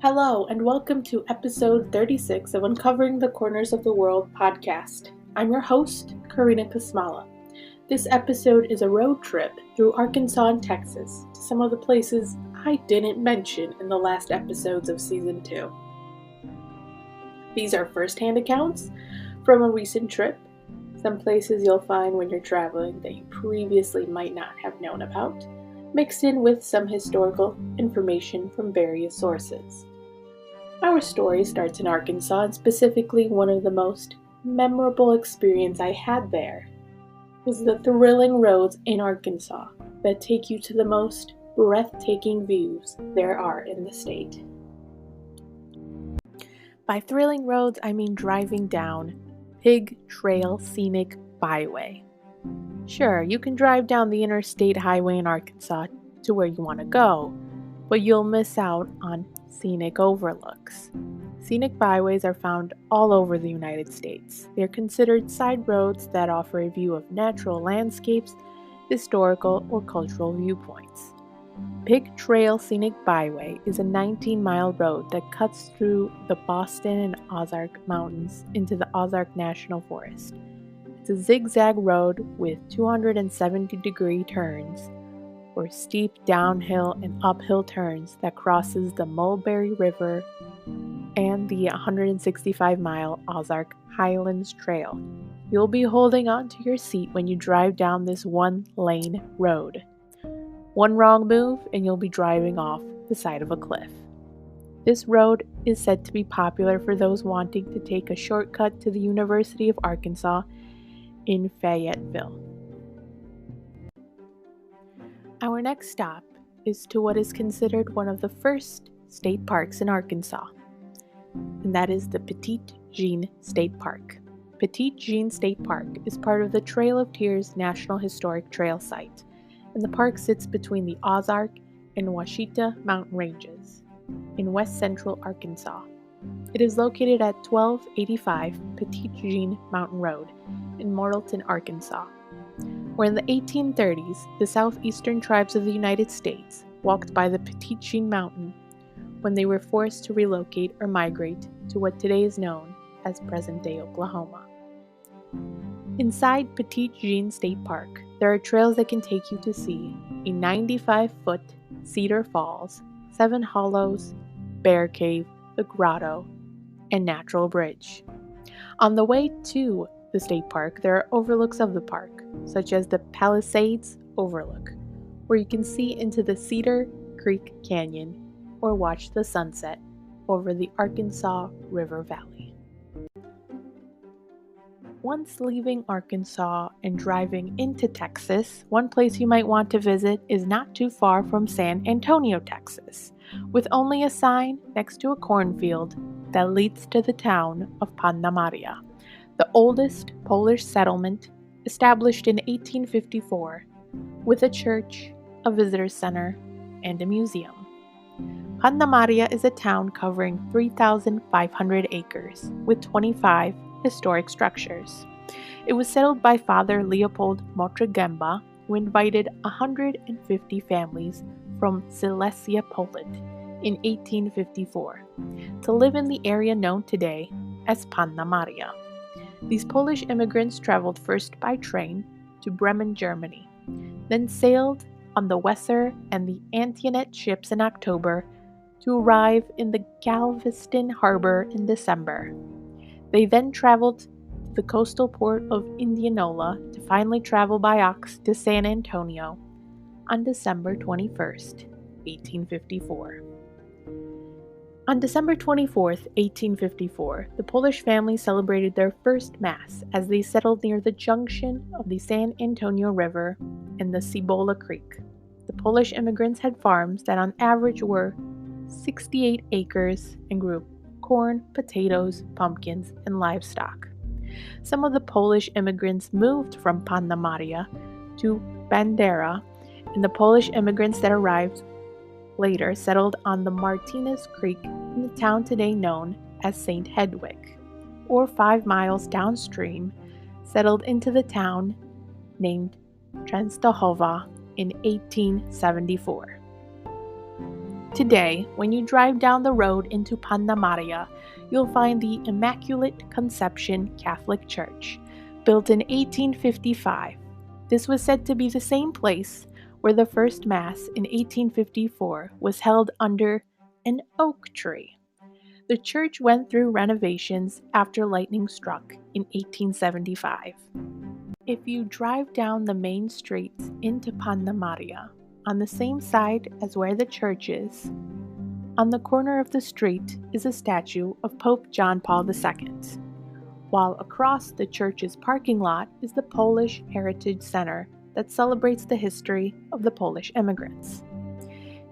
Hello, and welcome to episode 36 of Uncovering the Corners of the World podcast. I'm your host, Karina Kasmala. This episode is a road trip through Arkansas and Texas to some of the places I didn't mention in the last episodes of Season 2. These are first-hand accounts from a recent trip, some places you'll find when you're traveling that you previously might not have known about, mixed in with some historical information from various sources. Our story starts in Arkansas, and specifically one of the most memorable experiences I had there was the thrilling roads in Arkansas that take you to the most breathtaking views there are in the state. By thrilling roads, I mean driving down Pig Trail Scenic Byway. Sure, you can drive down the interstate highway in Arkansas to where you want to go, but you'll miss out on scenic overlooks. Scenic byways are found all over the United States. They're considered side roads that offer a view of natural landscapes, historical, or cultural viewpoints. Pig Trail Scenic Byway is a 19-mile road that cuts through the Boston and Ozark Mountains into the Ozark National Forest. It's a zigzag road with 270-degree turns, or steep downhill and uphill turns that crosses the Mulberry River and the 165-mile Ozark Highlands Trail. You'll be holding on to your seat when you drive down this one-lane road. One wrong move and you'll be driving off the side of a cliff. This road is said to be popular for those wanting to take a shortcut to the University of Arkansas in Fayetteville. Our next stop is to what is considered one of the first state parks in Arkansas, and that is the Petit Jean State Park. Petit Jean State Park is part of the Trail of Tears National Historic Trail Site, and the park sits between the Ozark and Ouachita mountain ranges in west central Arkansas. It is located at 1285 Petit Jean Mountain Road in Morrilton, Arkansas, where in the 1830s, the southeastern tribes of the United States walked by the Petit Jean Mountain when they were forced to relocate or migrate to what today is known as present-day Oklahoma. Inside Petit Jean State Park, there are trails that can take you to see a 95-foot Cedar Falls, 7 Hollows, Bear Cave, the Grotto, and Natural Bridge. On the way to the state park, there are overlooks of the park, such as the Palisades Overlook, where you can see into the Cedar Creek Canyon or watch the sunset over the Arkansas River Valley. Once leaving Arkansas and driving into Texas, one place you might want to visit is not too far from San Antonio, Texas, with only a sign next to a cornfield that leads to the town of Panna Maria, the oldest Polish settlement established in 1854, with a church, a visitor center, and a museum. Panna Maria is a town covering 3,500 acres with 25 historic structures. It was settled by Father Leopold Motragemba, who invited 150 families from Silesia, Poland, in 1854, to live in the area known today as Panna Maria. These Polish immigrants traveled first by train to Bremen, Germany, then sailed on the Weser and the Antoinette ships in October to arrive in the Galveston harbor in December. They then traveled to the coastal port of Indianola to finally travel by ox to San Antonio on December 21st, 1854. On December 24th, 1854, the Polish family celebrated their first Mass as they settled near the junction of the San Antonio River and the Cibola Creek. The Polish immigrants had farms that on average were 68 acres and grew corn, potatoes, pumpkins, and livestock. Some of the Polish immigrants moved from Panna Maria to Bandera, and the Polish immigrants that arrived later settled on the Martinez Creek in the town today known as St. Hedwig, or 5 miles downstream, settled into the town named Częstochowa in 1874. Today, when you drive down the road into Panna Maria, you'll find the Immaculate Conception Catholic Church, built in 1855. This was said to be the same place where the first Mass in 1854 was held under an oak tree. The church went through renovations after lightning struck in 1875. If you drive down the main streets into Panna Maria, on the same side as where the church is, on the corner of the street is a statue of Pope John Paul II, while across the church's parking lot is the Polish Heritage Center that celebrates the history of the Polish immigrants.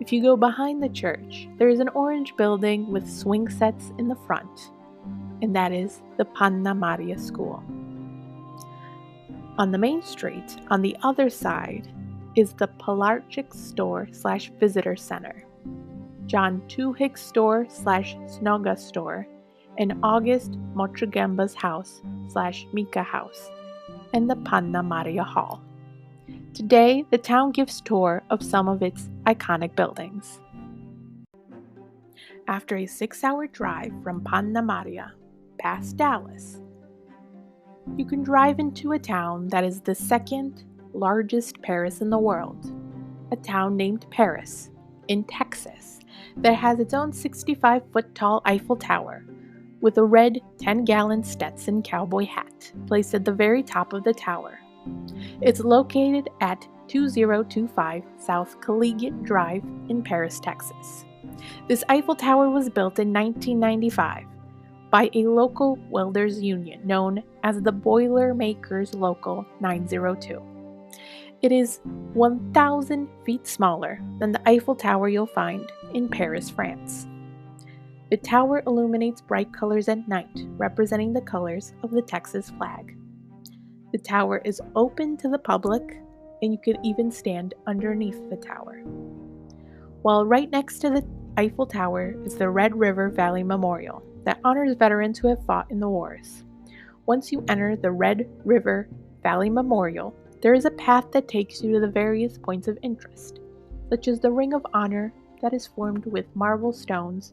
If you go behind the church, there is an orange building with swing sets in the front, and that is the Panna Maria School. On the main street, on the other side, is the Pilarczyk Store/Visitor Center, John Tuhig Store/Snoga Store, and August Motrzygemba's house/Mika House, and the Panna Maria Hall. Today, the town gives tour of some of its iconic buildings. After a 6-hour drive from Panna Maria, past Dallas, you can drive into a town that is the second largest Paris in the world, a town named Paris, in Texas, that has its own 65-foot-tall Eiffel Tower, with a red 10-gallon Stetson cowboy hat placed at the very top of the tower. It's located at 2025 South Collegiate Drive in Paris, Texas. This Eiffel Tower was built in 1995 by a local welders union known as the Boilermakers Local 902. It is 1,000 feet smaller than the Eiffel Tower you'll find in Paris, France. The tower illuminates bright colors at night, representing the colors of the Texas flag. The tower is open to the public, and you can even stand underneath the tower. While right next to the Eiffel Tower is the Red River Valley Memorial that honors veterans who have fought in the wars. Once you enter the Red River Valley Memorial, there is a path that takes you to the various points of interest, such as the Ring of Honor that is formed with marble stones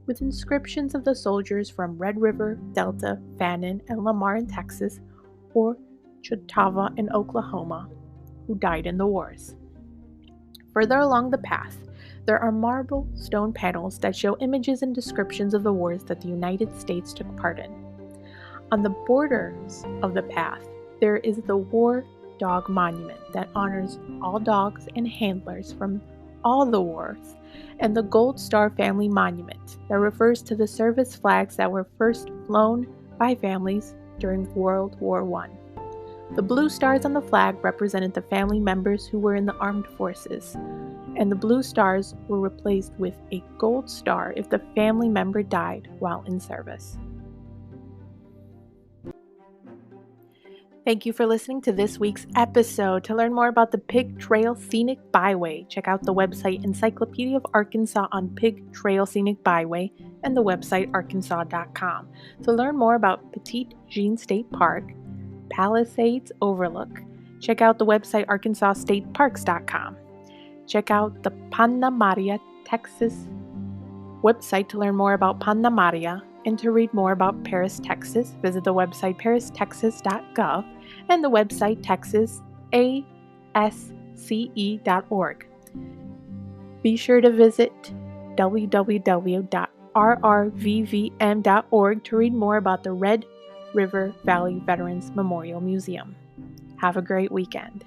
with inscriptions of the soldiers from Red River, Delta, Fannin, and Lamar in Texas, or Chautauqua in Oklahoma, who died in the wars. Further along the path, there are marble stone panels that show images and descriptions of the wars that the United States took part in. On the borders of the path, there is the War Dog Monument that honors all dogs and handlers from all the wars, and the Gold Star Family Monument that refers to the service flags that were first flown by families during World War I. The blue stars on the flag represented the family members who were in the armed forces, and the blue stars were replaced with a gold star if the family member died while in service. Thank you for listening to this week's episode. To learn more about the Pig Trail Scenic Byway, check out the website Encyclopedia of Arkansas on Pig Trail Scenic Byway and the website arkansas.com. To learn more about Petit Jean State Park, Palisades Overlook, check out the website arkansasstateparks.com. Check out the Panna Maria, Texas website to learn more about Panna Maria, and to read more about Paris, Texas, visit the website paristexas.gov and the website texasasce.org. Be sure to visit www.rrvvm.org to read more about the Red River Valley Veterans Memorial Museum. Have a great weekend.